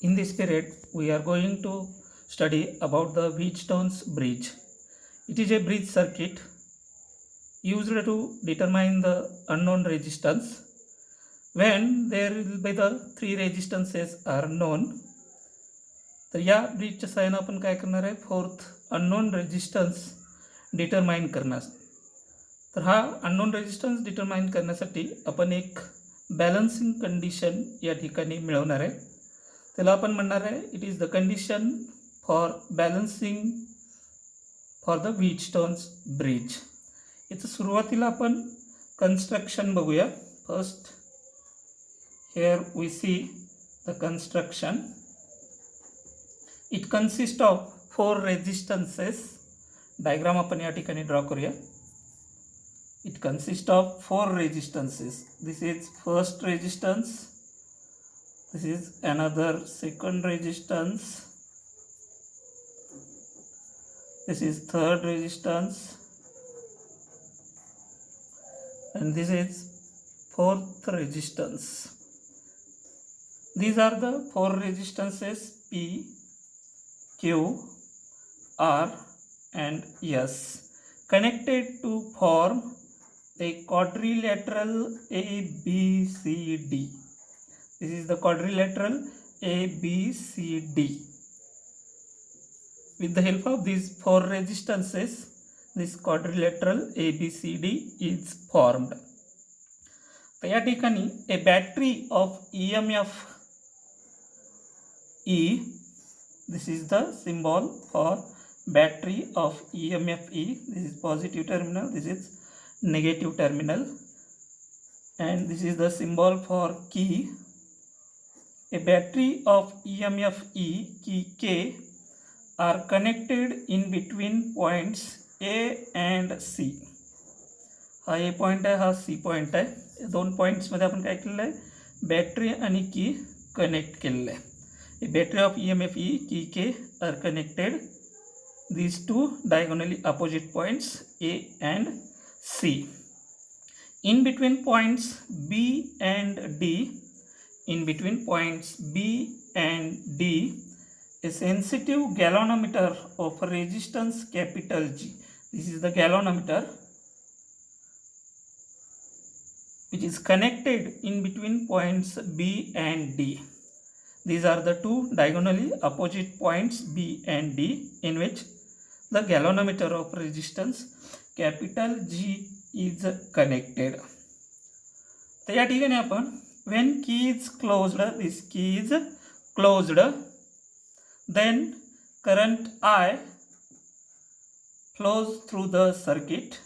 In this period, we are going to study about the Wheatstone's bridge. It is a bridge circuit used to determine the unknown resistance. When there will be the three resistances are known, तर या ब्रिजच्या साहाय्याने आपण काय करणार आहे, fourth unknown resistance determine करणार. तर हा अननोन रेजिस्टन्स डिटरमाइन करण्यासाठी आपण एक बॅलन्सिंग कंडिशन या ठिकाणी मिळवणार आहे. त्याला आपण म्हणणार आहे it is the condition for balancing for the Wheatstone's bridge. याचं सुरुवातीला आपण कन्स्ट्रक्शन बघूया. First here we see the construction. It consist of 4 resistances. Diagram आपण या ठिकाणी ड्रॉ करूया. It consist of 4 resistances. This is first resistance, this is another second resistance, this is third resistance, and this is fourth resistance. These are the 4 resistances P, Q, R and S connected to form a quadrilateral ABCD. This is the quadrilateral ABCD. With the help of these 4 resistances, this quadrilateral ABCD is formed. तर या ठिकाणी a battery of EMF E, this is the symbol for battery of EMF E. This is positive terminal, this is negative terminal, and this is the symbol for key. A battery of EMF E, key K, are connected in between points A and C. हा A point आहे, हा C point आहे. या दोन पॉईंट्समध्ये आपण काय केलेलं आहे, बॅटरी आणि की कनेक्ट केलेलं आहे. A battery of EMF E, key K are connected these two diagonally opposite points A and C. In between points B and D, in between points B and D, a sensitive galvanometer of resistance capital G. This is the galvanometer which is connected in between points B and D. These are the two diagonally opposite points B and D in which the galvanometer of resistance capital G is connected. तर या ठिकाणी आपण when key is closed, this key is closed, then current I flows through the circuit.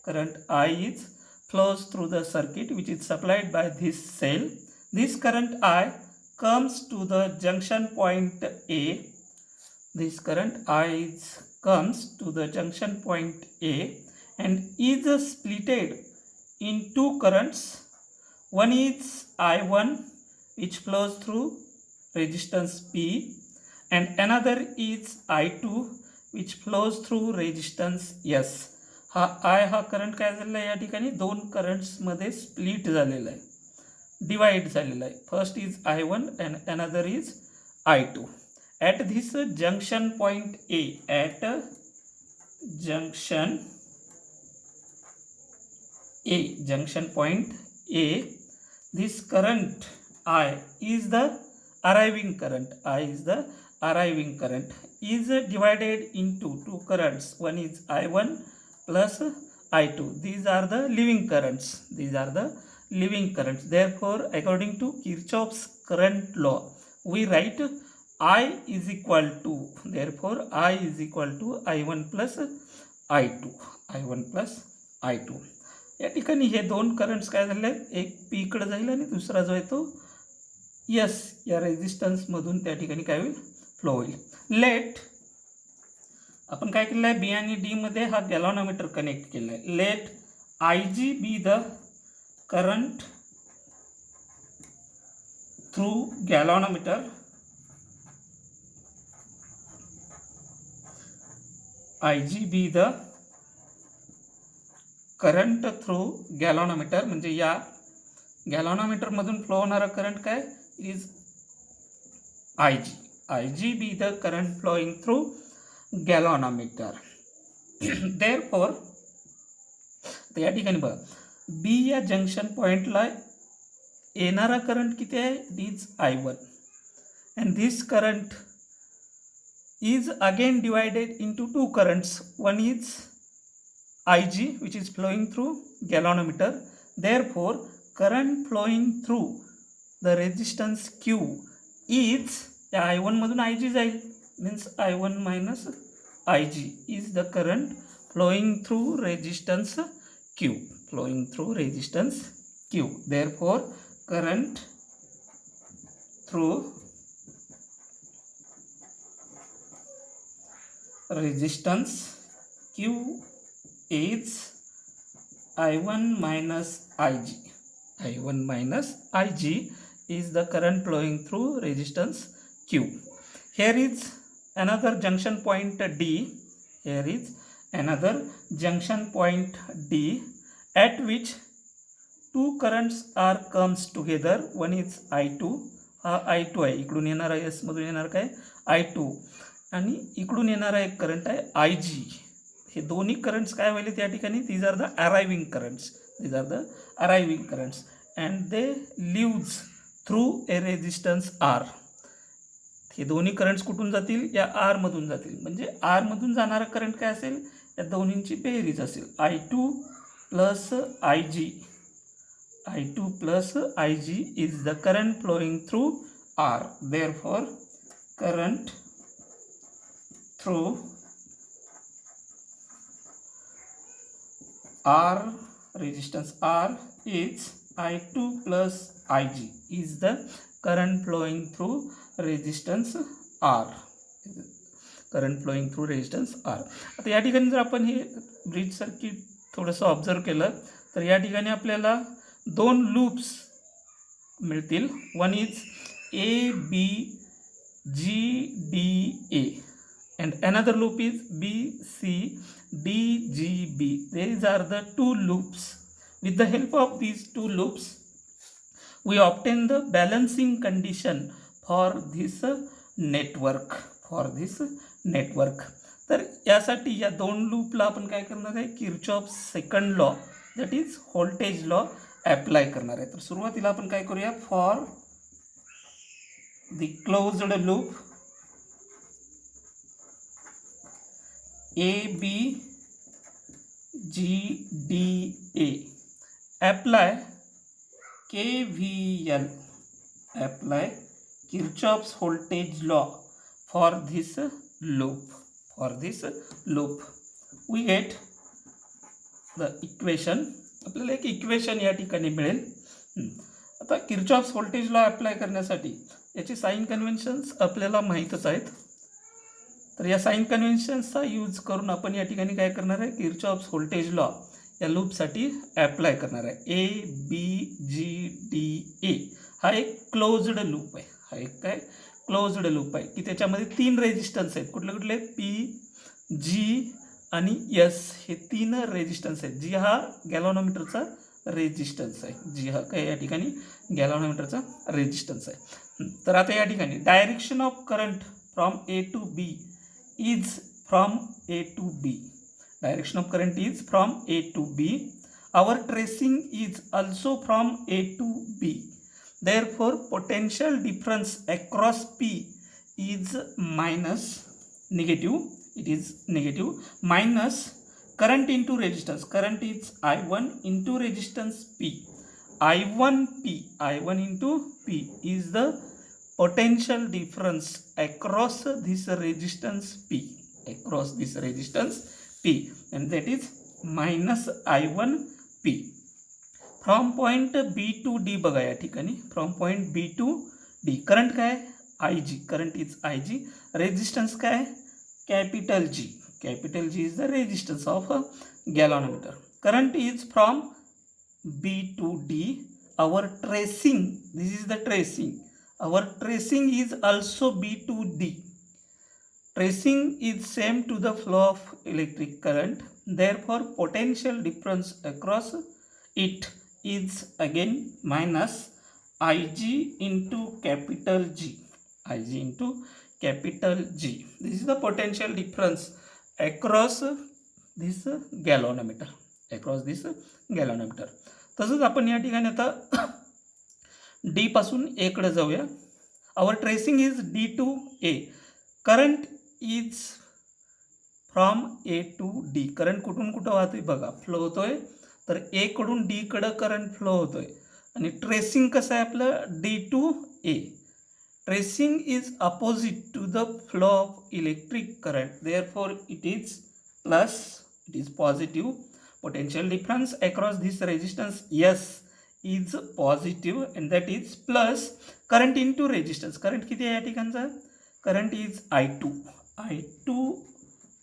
Current I is flows through the circuit which is supplied by this cell. This current I comes to the junction point A. This current I comes to the junction point A and is splitted in two currents. One is I1 which flows through resistance P and another is I2 which flows through resistance S. हा I हा current काय झालेला आहे, या ठिकाणी दोन करंट्समध्ये split झालेला आहे, डिवाइड झालेला आहे. First is I1 and another is I2. At this junction point A, at junction point A, this current I is the arriving current. I is the arriving current is divided into two currents. One is I1 plus I2. These are the leaving currents. These are the leaving currents. Therefore, according to Kirchhoff's current law, we write I is equal to, therefore I is equal to I1 plus I2. I1 plus I2. या ठिकाणी हे दोन currents काय झाले, एक P कडे जाईल आणि दुसरा जो आहे तो एस या रेजिस्टन्समधून त्या ठिकाणी काय होईल, फ्लो होईल. लेट आपण काय केलं आहे, बी आणि डी मध्ये हा गॅलॉनोमीटर कनेक्ट केला आहे. Let I G be the current through galvanometer. I G be the current through galvanometer, म्हणजे या गॅलॉनोमीटरमधून फ्लो होणारा करंट काय is Ig. Ig be the current flowing through galvanometer. Therefore या ठिकाणी बघा बी या जंक्शन पॉइंटला येणारा करंट किती आहे, it is I1 and this current is again divided into two currents. One is Ig which is flowing through galvanometer. Therefore current flowing through the resistance Q is या I1 मधून Ig जाईल, means I1 minus Ig is the current flowing through resistance Q, flowing through resistance Q. Therefore current through resistance Q is I1 minus Ig. I1 minus Ig is the current flowing through resistance Q. Here is another junction point D. Here is another junction point D at which two currents are comes together. One is I2, हा I2 आहे, इकडून येणारा S मधून येणार काय I2 आणि इकडून येणारा एक करंट आहे Ig. हे दोन्ही करंट्स काय व्हायले त्या ठिकाणी, these are the arriving currents, these are the arriving currents and they leaves through a resistance R. हे दोन्ही करंट्स कुठून जातील, या आर मधून जातील, म्हणजे आर मधून जाणारा करंट काय असेल, या दोन्हींची बेरीज असेल I2 plus Ig. I2 plus Ig is the current flowing through R. Therefore current through R, resistance R, is I2 plus Ig is the current flowing through resistance R. Current flowing through resistance R. आता या ठिकाणी जर आपण हे bridge circuit थोडंसं observe केलं तर या ठिकाणी आपल्याला दोन लूप्स मिळतील. One is ABGDA and another loop is BCDGB. These are the two loops. With the help of these two loops we obtain the balancing condition for this network. तर यासाठी या दोन लूपला आपण काय करणार आहे, Kirchhoff second law that is voltage law apply करणार आहे. तर सुरुवातीला आपण काय करूया, for the closed loop ABGDA apply KVL, apply Kirchhoff's voltage law for this loop. We get the equation. आपल्याला एक इक्वेशन या ठिकाणी मिळेल. आता किर्चॉफ्स व्होल्टेज लॉ अप्लाय करण्यासाठी याची साइन कन्व्हेन्शन्स आपल्याला माहीतच आहेत. तर या साइन कन्व्हेन्शन्सचा यूज करून आपण या ठिकाणी काय करणार आहे, किर्चॉफ्स व्होल्टेज लॉ या लूपसाठी अप्लाय करणार आहे. ABGDA हा एक क्लोज्ड लूप आहे, हा एक काय क्लोज्ड लूप आहे की त्याच्यामध्ये तीन रेजिस्टन्स आहेत. कुठले कुठले, P, G आणि S हे तीन रेजिस्टन्स आहेत. जी हा गॅल्व्हॅनोमीटरचा रेजिस्टन्स आहे, जी हा काय या ठिकाणी गॅल्व्हॅनोमीटरचा रेजिस्टन्स आहे. तर आता या ठिकाणी direction of current from A to B is from A to B. Direction of current is from A to B. Our tracing is also from A to B. Therefore potential difference across P is negative, it is negative, minus current into resistance. Current is I1 into resistance P. I1 into P is the potential difference across this resistance P, and that is minus I1 P. From point B to D बघा या ठिकाणी, from point B to D current काय, IG, current is IG. Resistance काय, capital G is the resistance of galvanometer. Current is from B to D. Our tracing, this is the tracing, our tracing is also B to D. Tracing is same to the flow of electric current. Therefore potential difference across it is again minus Ig into capital G. Ig into capital G. This is the potential difference across this galvanometer. तसंच आपण या ठिकाणी आता D पासून A कडे जाऊया. Our tracing is D to A. Current is from A to D. Current कुठून कुठं वाहतोय बघा, फ्लो होतोय. तर ए कडून डी कडे करंट फ्लो होतोय. आणि ट्रेसिंग कसं आहे आपलं, D to A. Tracing is opposite to the flow of electric current, therefore it is plus, it is positive. Potential difference across this resistance S is positive and that is plus current into resistance. Current किती आहे या ठिकाणचा, current is I2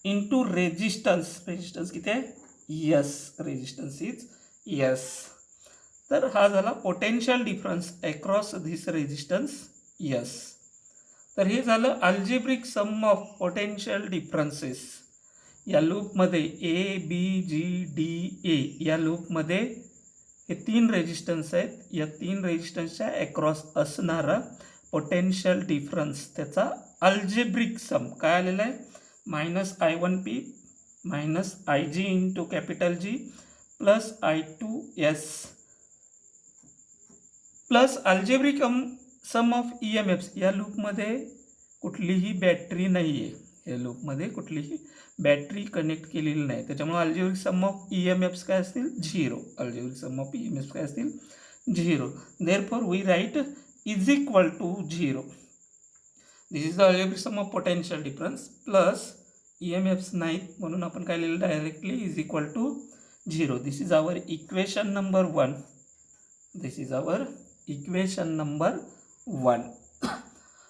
into resistance. Resistance किती आहे, yes. Resistance is yes. तर हा झाला potential difference across this resistance yes. तर हे झालं algebraic sum of potential differences. या लूपमध्ये A B G D A या लूपमध्ये हे 3 रेजिस्टन्स आहेत. या 3 रेजिस्टन्सच्या अक्रॉस असणारा पोटेन्शियल डिफरन्स, त्याचा अल्जेब्रिक सम काय आलेला आहे, -I1P minus IG into capital G plus I2S plus algebraic sum of EMFs. या लूपमध्ये कुठलीही बॅटरी नाही आहे. या लूपमध्ये कुठलीही बॅटरी कनेक्ट केलेली नाही, त्याच्यामुळे अल्जेब्रिक सम ऑफ EMFs काय असतील, 0. अल्जेब्रिक सम ऑफ EMFs काय असतील, 0. Therefore we write is equal to 0. This is the algebraic sum of potential difference plus EMFs नाहीत म्हणून आपण काय लिहिलं directly is equal to 0. This is our equation number 1. This is our equation number 1.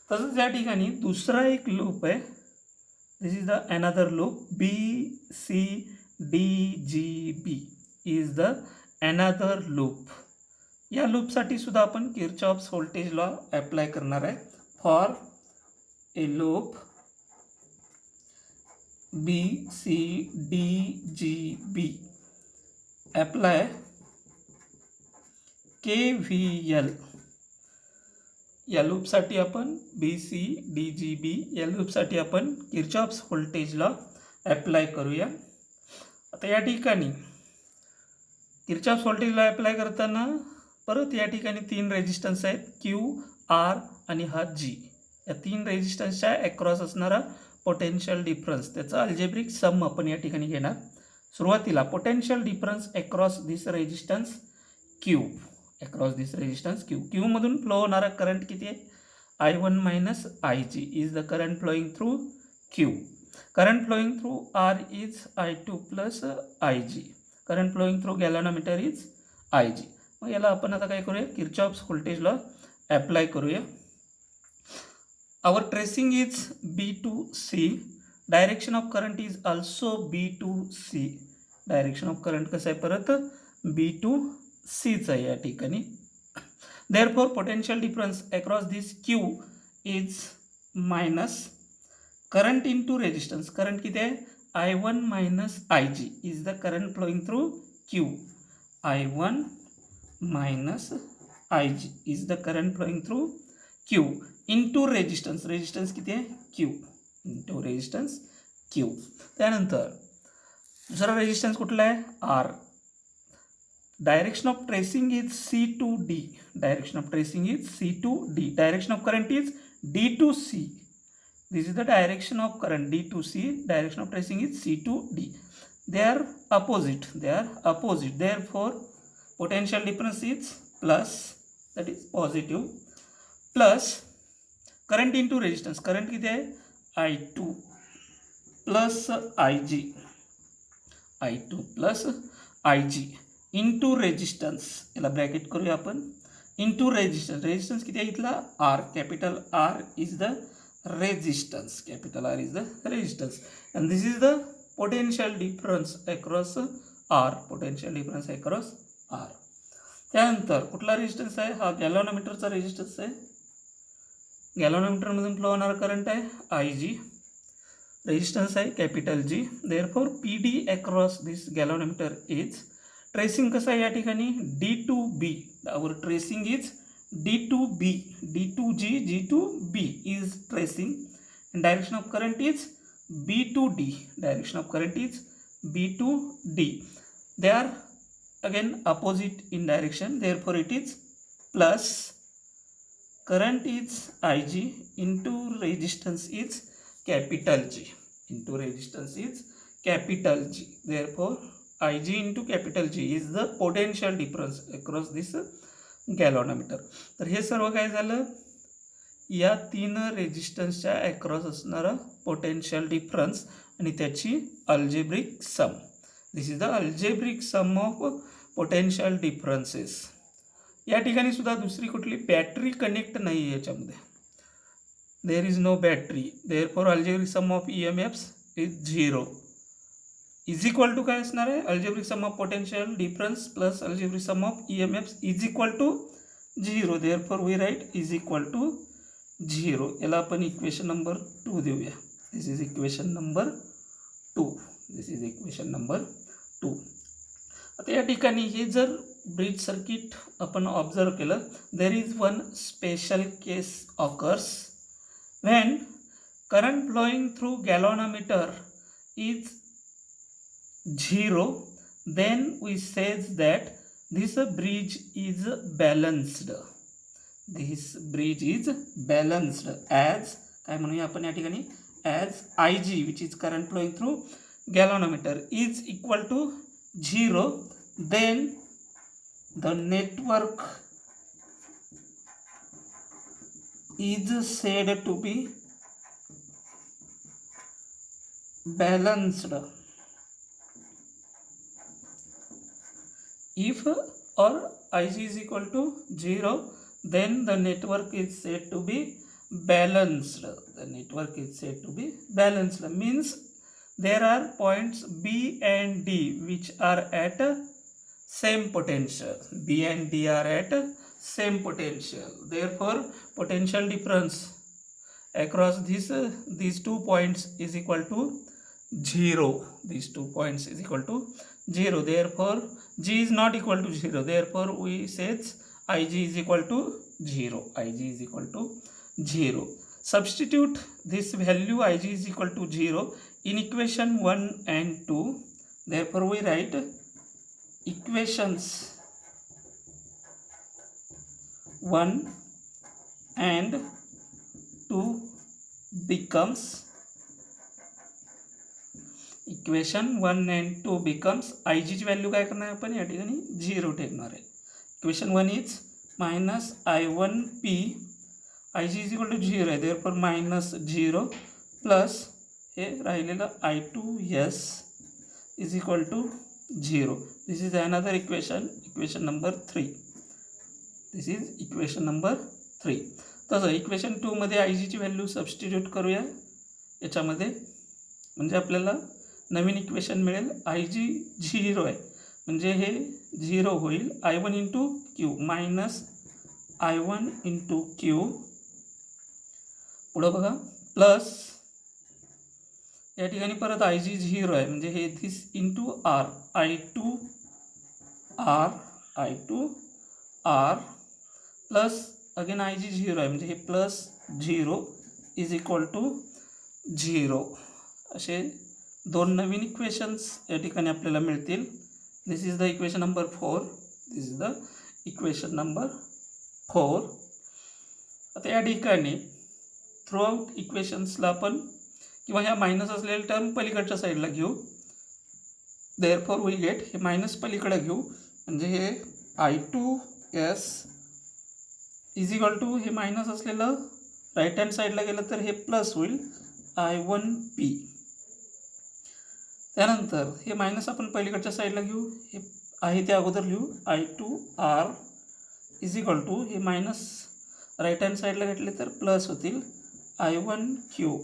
तसंच या ठिकाणी दुसरा एक लूप आहे. This is the another loop BCDGB is the another loop. या लूपसाठी सुद्धा आपण किर्चॉफ्स व्होल्टेज लॉ अप्लाय करणार आहे. For a loop BCDGB apply KVL. या लूपसाठी आपण BCDGB या लूपसाठी आपण किर्चॉफ्स व्होल्टेज लॉ अप्लाय करूया. आता या ठिकाणी किर्चॉफ्स व्होल्टेज लॉ अप्लाय करताना परत या ठिकाणी 3 रेजिस्टन्स आहेत, Q, R आणि हा G. या 3 रेजिस्टन्सच्या अक्रॉस असणारा पोटेन्शियल डिफरन्स, त्याचा अल्जेब्रिक सम आपण या ठिकाणी घेणार. सुरुवातीला potential difference across this resistance Q. Across this resistance Q मधून फ्लो होणारा करंट किती आहे, I1 minus IG is the current flowing through Q. Current flowing through R is I2 plus IG. Current flowing through galvanometer is IG. मग याला आपण आता काय करूया, किर्चॉफ्स व्होल्टेज लॉ अप्लाय करूया. Our tracing is B to C. Direction of current is also B to C. Direction of current कसं आहे, परत B to Cच आहे या ठिकाणी. Therefore potential difference across this Q is minus current into resistance. Current किती आहे, I1 minus IG is the current flowing through Q. I1 minus IG is the current flowing through Q into resistance. Resistance किती आहे, Q into resistance Q. त्यानंतर दुसरा resistance कुठला आहे, R. Direction of tracing is C to D. Direction of tracing is C to D. Direction of current is D to C. This is the direction of current, D to C. Direction of tracing is C to D. They are opposite. Therefore, potential difference is plus, that is positive, plus current into resistance. Current किती आहे, I2 plus IG into resistance. याला bracket करूया आपण, into resistance. Resistance किती आहे इथला, R. Capital R is the resistance. Capital R is the resistance. And this is the potential difference across R. Potential difference across R. त्यानंतर कुठला resistance आहे, हा गॅल्व्हनोमीटरचा रेजिस्टन्स आहे. गॅल्व्हनोमीटरमधून फ्लो होणारा करंट आहे IG. रेजिस्टन्स आहे capital G. Therefore PD across this galvanometer is, tracing कसं आहे या ठिकाणी, D to B. Our tracing is D to B, D to G, G to B is tracing, and direction of current is B to D. Direction of current is B to D. They are again opposite in direction, therefore it is plus. Current is Ig into resistance is capital G. Into resistance is capital G. Therefore Ig into capital G is the potential difference across this गॅलॉनोमीटर. तर हे सर्व काय झालं, या तीन रेजिस्टन्सच्या across असणारा potential difference आणि त्याची algebraic sum. This is the algebraic sum of potential differences. या ठिकाणी सुद्धा दुसरी कुठली बॅटरी कनेक्ट नाही आहे याच्यामध्ये. There is no battery, therefore algebraic sum of EMFs is 0 is equal to काय असणार आहे, algebraic sum of potential difference plus algebraic sum of EMFs is equal to 0. Therefore we write is equal to 0. याला आपण equation number 2 देऊया. This is equation number 2. This is equation number 2. आता या ठिकाणी हे जर ब्रिज सर्किट आपण observe केलं, there is one special case occurs when current flowing through galvanometer is 0, then we says that this bridge is balanced. This bridge is balanced as काय म्हणूया आपण या ठिकाणी, as Ig which is current flowing through galvanometer is equal to 0, then the network is said to be balanced. If or Ig is equal to 0, then the network is said to be balanced. The network is said to be balanced means there are points B and D which are at same potential. B and D are at same potential. Therefore, potential difference across these 2 points is equal to 0. These 2 points is equal to 0. Therefore, G is not equal to 0. Therefore, we says Ig is equal to 0. Ig is equal to 0. Substitute this value Ig is equal to 0 in equation 1 and 2. Therefore, we write equations 1 and 2 becomes equation 1 and 2 becomes Ig ची value काय करणार आहे आपण या ठिकाणी 0 ठेवणार आहे. Equation 1 is minus I1P, Ig is equal to 0 आहे, देअरफॉर मायनस 0 प्लस हे राहिलेलं I2S is equal to 0. This is another equation, equation number 3. This is equation number 3. तसं इक्वेशन 2 मध्ये Ig ची व्हॅल्यू सबस्टिट्यूट करूया याच्यामध्ये, म्हणजे आपल्याला नवीन इक्वेशन मिळेल. Ig 0 आहे म्हणजे हे 0 होईल. I1 into Q minus I1 into Q, पुढं बघा प्लस या ठिकाणी परत Ig 0 आहे म्हणजे हे this into R, I2 R plus again Ig 0 आहे म्हणजे हे प्लस 0 इज इक्वल टू 0. असे दोन नवीन इक्वेशन्स या ठिकाणी आपल्याला मिळतील. This is the equation number 4. This is the equation number 4. आता या ठिकाणी थ्रूआउट इक्वेशन्सला आपण किंवा ह्या मायनस असलेल्या टर्म पलीकडच्या साईडला घेऊ. देअरफॉर वी गेट हे मायनस पलीकडे घेऊ म्हणजे हे I2S इज इक्वल टू हे मायनस असलेलं राईट हँड साईडला गेलं तर हे प्लस होईल I1P. त्यानंतर हे मायनस आपण पलीकडच्या साईडला घेऊ, हे आहे ते अगोदर लिहू. I2R इज इक्वल टू हे मायनस राईट हँड साईडला घेतले तर प्लस होतील I1Q.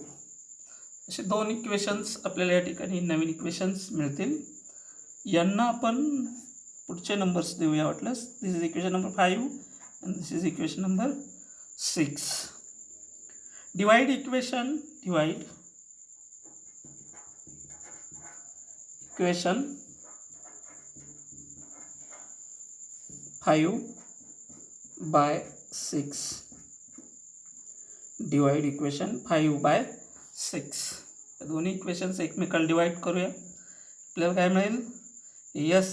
असे दोन इक्वेशन्स आपल्याला या ठिकाणी नवीन इक्वेशन्स मिळतील. यांना आपण पुढचे नंबर्स देऊया वाटल्यास. This is equation number 5 and this is equation number 6. Divide equation, divide equation 5 by 6 divide equation 5/6. दोन्ही इक्वेशन्स एकमेकाला डिवाइड करूया. आपल्याला काय मिळेल? यस.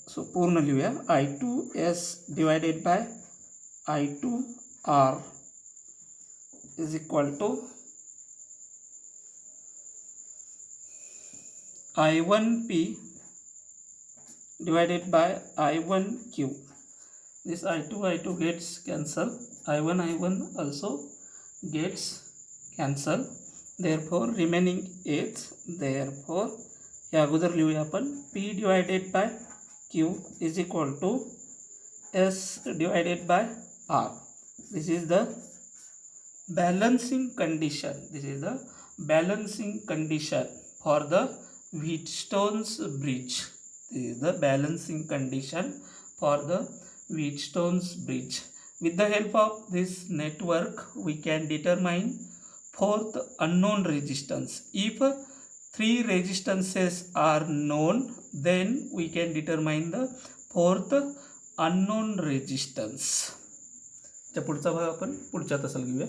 सो पूर्ण लिहूया. I2S divided by I2R is equal to I1P divided by I1Q. This I2 gets cancelled. I1 also gets cancelled. Therefore remaining is, therefore या अगोदर लिहूया आपण P divided by Q is equal to S divided by R. This is the balancing condition. This is the balancing condition for the Wheatstone's bridge. This is the balancing condition for the Wheatstone's bridge. With the help of this network, we can determine fourth unknown resistance. If three resistances are known, then we can determine the fourth unknown resistance. पुढचा भाग आपण पुढच्या तासाला घेऊया.